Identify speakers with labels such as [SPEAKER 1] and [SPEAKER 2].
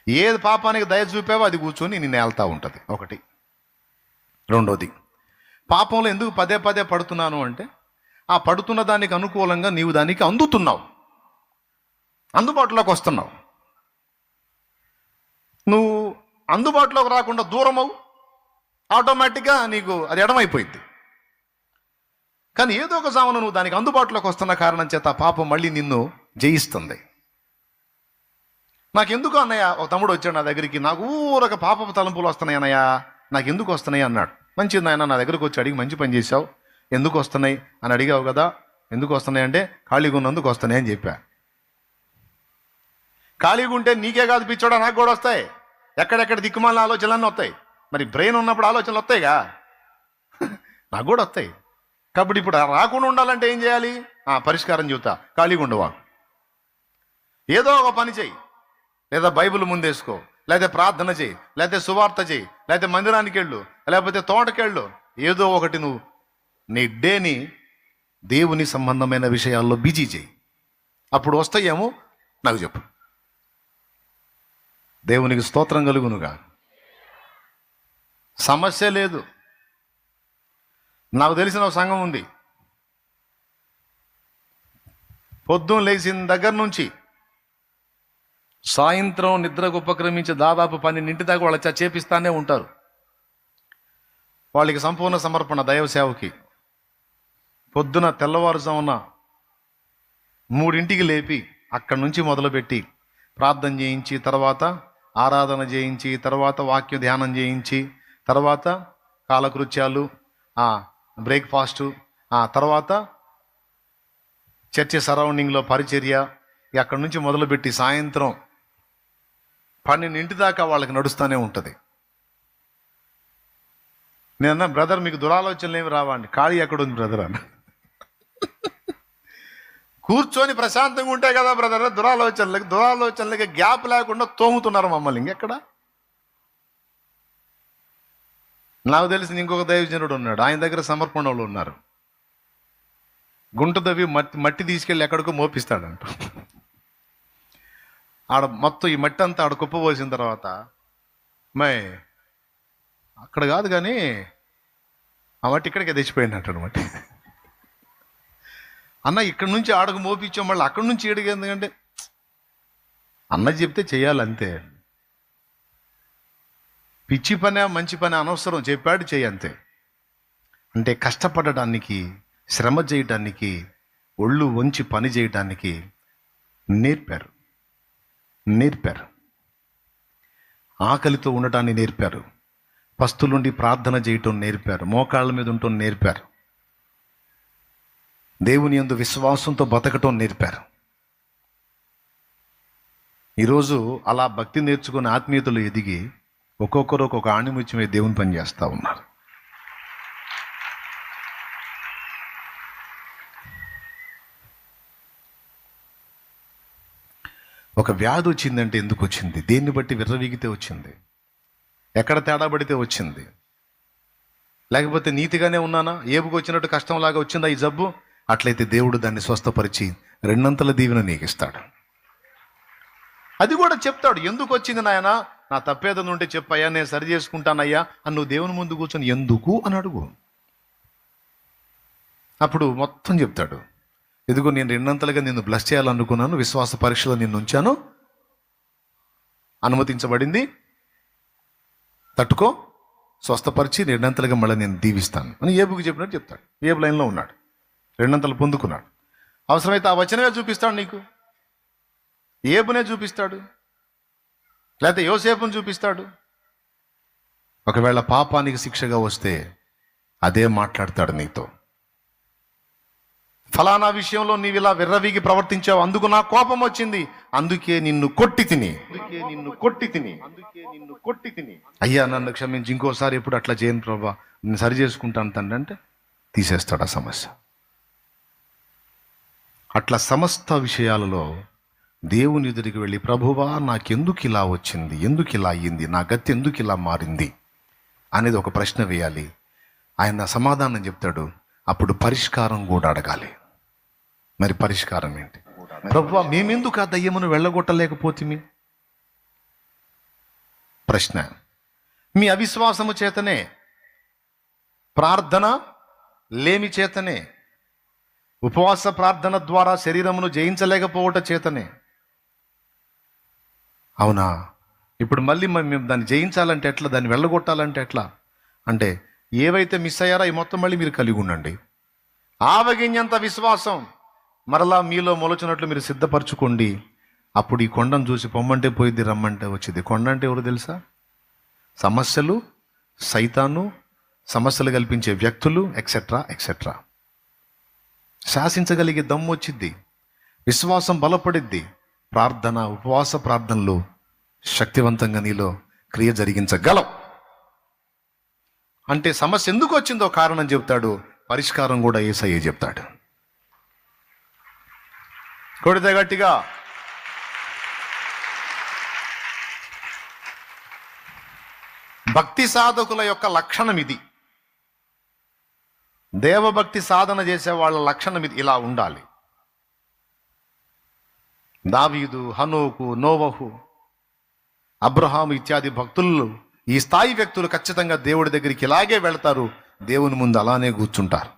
[SPEAKER 1] ఏది పాపానికి దయ చూపావో అది కూర్చొని నిన్ను ఏళ్తా ఉంటుంది. ఒకటి. రెండోది, పాపంలో ఎందుకు పదే పదే పడుతున్నాను అంటే, ఆ పడుతున్న దానికి అనుకూలంగా నీవు దానికి అందుతున్నావు, అందుబాటులోకి వస్తున్నావు. నువ్వు అందుబాటులోకి రాకుండా దూరమవు, ఆటోమేటిక్గా నీకు అది ఎడమైపోయింది. కానీ ఏదో ఒక జామున నువ్వు దానికి అందుబాటులోకి వస్తున్న కారణం చేత ఆ పాపం మళ్ళీ నిన్ను జయిస్తుంది. నాకెందుకు అన్నయ్య, ఒక తమ్ముడు వచ్చాడు నా దగ్గరికి, నాకు ఊరక పాపపు తలంపులు వస్తున్నాయి అన్నయ్య, నాకు ఎందుకు వస్తున్నాయి అన్నాడు. మంచిది నాయన, నా దగ్గరకు వచ్చి అడిగి మంచి పని చేశావు, ఎందుకు వస్తున్నాయి అని అడిగావు కదా. ఎందుకు వస్తున్నాయి అంటే ఖాళీగా ఉన్నందుకు వస్తున్నాయి అని చెప్పా. ఖాళీగా ఉంటే నీకే కాదు పిచ్చోడా, నాకు కూడా వస్తాయి. ఎక్కడెక్కడ దిక్కుమాలిన ఆలోచనలన్నీ వస్తాయి. మరి బ్రెయిన్ ఉన్నప్పుడు ఆలోచనలు వస్తాయిగా, నాకు కూడా వస్తాయి. కాబట్టి ఇప్పుడు రాకుండా ఉండాలంటే ఏం చేయాలి? పరిష్కారం చెబుతా. ఖాళీగా ఉండవా, ఏదో ఒక పని చెయ్యి, లేదా బైబిల్ ముందేసుకో, లేదా ప్రార్థన చేయి, లేదా సువార్త చేయి, లేదా మందిరానికి వెళ్ళు, లేకపోతే తోటకెళ్ళు. ఏదో ఒకటి నువ్వు నీ డేని దేవుని సంబంధమైన విషయాల్లో బిజీ చేయి. అప్పుడు వస్తాయేమో నాకు చెప్పు. దేవునికి స్తోత్రం కలుగునుగా. సమస్య లేదు. నాకు తెలిసిన ఒక సంఘం ఉంది, పొద్దున్న లేచిన దగ్గర నుంచి సాయంత్రం నిద్రకు ఉపక్రమించి దాదాపు 12 దాకా వాళ్ళ చేపిస్తానే ఉంటారు. వాళ్ళకి సంపూర్ణ సమర్పణ దైవ సేవకి. పొద్దున తెల్లవారుజామున 3 లేపి అక్కడి నుంచి మొదలుపెట్టి ప్రార్థన చేయించి, తర్వాత ఆరాధన చేయించి, తర్వాత వాక్య ధ్యానం చేయించి, తర్వాత కాలకృత్యాలు, బ్రేక్ఫాస్టు, తర్వాత చర్చి సరౌండింగ్లో పరిచర్య, అక్కడి నుంచి మొదలుపెట్టి సాయంత్రం 12 దాకా వాళ్ళకి నడుస్తూనే ఉంటుంది. నేనన్నా, బ్రదర్ మీకు దురాలోచనలు ఏమి రావా అండి? ఖాళీ ఎక్కడుంది బ్రదర్ అన్న. కూర్చొని ప్రశాంతంగా ఉంటే కదా బ్రదర్, దురాలోచనలకి గ్యాప్ లేకుండా తోముతున్నారు మమ్మల్ని. ఇంకెక్కడ? నాకు తెలిసిన ఇంకొక దైవజనుడు ఉన్నాడు, ఆయన దగ్గర సమర్పణ వాళ్ళు ఉన్నారు. గుంట దవ్వి మట్టి తీసుకెళ్ళి ఎక్కడికో మోపిస్తాడంట. ఆడ మొత్తం ఈ మట్టి అంతా ఆడ కుప్ప పోసిన తర్వాత, అక్కడ కాదు కానీ ఆ మట్టి ఇక్కడికే తెచ్చిపోయిందంట అనమాట. అన్న ఇక్కడి నుంచి ఆడకు మోపించాం, మళ్ళీ అక్కడి నుంచి ఏడికి, ఎందుకంటే అన్న చెప్తే చెయ్యాలంతే. పిచ్చి పనే మంచి పని అనవసరం, చెప్పాడు చెయ్యి అంతే. అంటే కష్టపడటానికి, శ్రమ చేయటానికి, ఒళ్ళు వంచి పని చేయటానికి నేర్పారు. ఆకలితో ఉండటాన్ని నేర్పారు. పస్తులుండి ప్రార్థన చేయటం నేర్పారు. మోకాళ్ళ మీద ఉండటం నేర్పారు. దేవుని యందు విశ్వాసంతో బతకటం నేర్పారు. ఈరోజు అలా భక్తి నేర్చుకుని ఆత్మీయతలు ఎదిగి ఒక్కొక్కరు ఒక్కొక్క ఆణిముత్యమే దేవుని పని చేస్తూ ఉన్నారు. ఒక వ్యాధి వచ్చిందంటే ఎందుకు వచ్చింది? దేన్ని బట్టి విర్రవీగితే వచ్చింది? ఎక్కడ తేడా పడితే వచ్చింది? లేకపోతే నీతిగానే ఉన్నానా, ఏపుకు వచ్చినట్టు కష్టంలాగా వచ్చిందా ఈ జబ్బు? అట్లయితే దేవుడు దాన్ని స్వస్థపరిచి 2 దీవెన నీకు ఇస్తాడు. అది కూడా చెప్తాడు, ఎందుకు వచ్చింది నాయన, నా తప్పేదని ఉంటే చెప్పయ్యా, నేను సరి చేసుకుంటానయ్యా అని నువ్వు దేవుని ముందు కూర్చొని ఎందుకు అని అడుగు. అప్పుడు మొత్తం చెప్తాడు. ఎదుగో నేను 2 నిన్ను బ్లెస్ చేయాలనుకున్నాను, విశ్వాస పరీక్షలో నిన్ను ఉంచాను, అనుమతించబడింది, తట్టుకో, స్వస్థపరిచి 2 మళ్ళీ నేను దీవిస్తాను అని ఏబుకి చెప్పినట్టు చెప్తాడు. ఏబు లైన్లో ఉన్నాడు, 2 పొందుకున్నాడు. అవసరమైతే ఆ వచనమే చూపిస్తాడు నీకు, ఏబునే చూపిస్తాడు, లేకపోతే యోసేపుని చూపిస్తాడు. ఒకవేళ పాపానికి శిక్షగా వస్తే అదే మాట్లాడతాడు నీతో. ఫలానా విషయంలో నీవు ఇలా విర్రవీగి ప్రవర్తించావు, అందుకు నా కోపం వచ్చింది, అందుకే నిన్ను కొట్టి తిని అయ్యా నన్ను క్షమించి, ఇంకోసారి ఎప్పుడు అట్లా చేయను ప్రభా, నేను సరి చేసుకుంటాను తండ్రి అంటే తీసేస్తాడు ఆ సమస్య. అట్లా సమస్త విషయాలలో దేవుని ఎదురికి వెళ్ళి, ప్రభువా నాకెందుకు ఇలా వచ్చింది, ఎందుకు ఇలా అయ్యింది, నా గతి ఎందుకు ఇలా మారింది అనేది ఒక ప్రశ్న వేయాలి. ఆయన సమాధానం చెప్తాడు. అప్పుడు పరిష్కారం కూడా అడగాలి. మరి పరిష్కారం ఏంటి? ప్రభువా మేమెందుకు ఆ దయ్యమును వెళ్ళగొట్టలేకపోతిమి, ప్రశ్న, మీ అవిశ్వాసము చేతనే, ప్రార్థన లేమి చేతనే, ఉపవాస ప్రార్థన ద్వారా శరీరమును జయించలేకపోవట చేతనే. అవునా? ఇప్పుడు మళ్ళీ మేము దాన్ని జయించాలంటే ఎట్లా, దాన్ని వెళ్ళగొట్టాలంటే ఎట్లా అంటే, ఏవైతే మిస్ అయ్యారో అవి మొత్తం మళ్ళీ మీరు కలిగి ఉండండి. ఆవగింజంత విశ్వాసం మరలా మీలో మొలచినట్లు మీరు సిద్ధపరచుకోండి. అప్పుడు ఈ కొండను చూసి పొమ్మంటే పోయిద్ది, రమ్మంటే వచ్చింది. కొండ అంటే ఎవరు తెలుసా? సమస్యలు, సైతాను, సమస్యలు కల్పించే వ్యక్తులు, ఎక్సెట్రా ఎక్సెట్రా. శాసించగలిగే దమ్ము వచ్చిద్ది, విశ్వాసం బలపడిద్ది. ప్రార్థన, ఉపవాస ప్రార్థనలు శక్తివంతంగా నీలో క్రియ జరిగించగలవు. అంటే సమస్య ఎందుకు వచ్చిందో కారణం చెప్తాడు, పరిష్కారం కూడా యేసయ్యే చెప్తాడు. కొడితే గట్టిగా. భక్తి సాధకుల యొక్క లక్షణం ఇది. దేవభక్తి సాధన చేసే వాళ్ళ లక్షణం ఇది. ఇలా ఉండాలి. దావీదు, హనోకు, నోవహు, అబ్రహాము ఇత్యాది భక్తులు, ఈ స్థాయి వ్యక్తులు ఖచ్చితంగా దేవుడి దగ్గరికి ఇలాగే వెళ్తారు, దేవుని ముందు అలానే కూర్చుంటారు.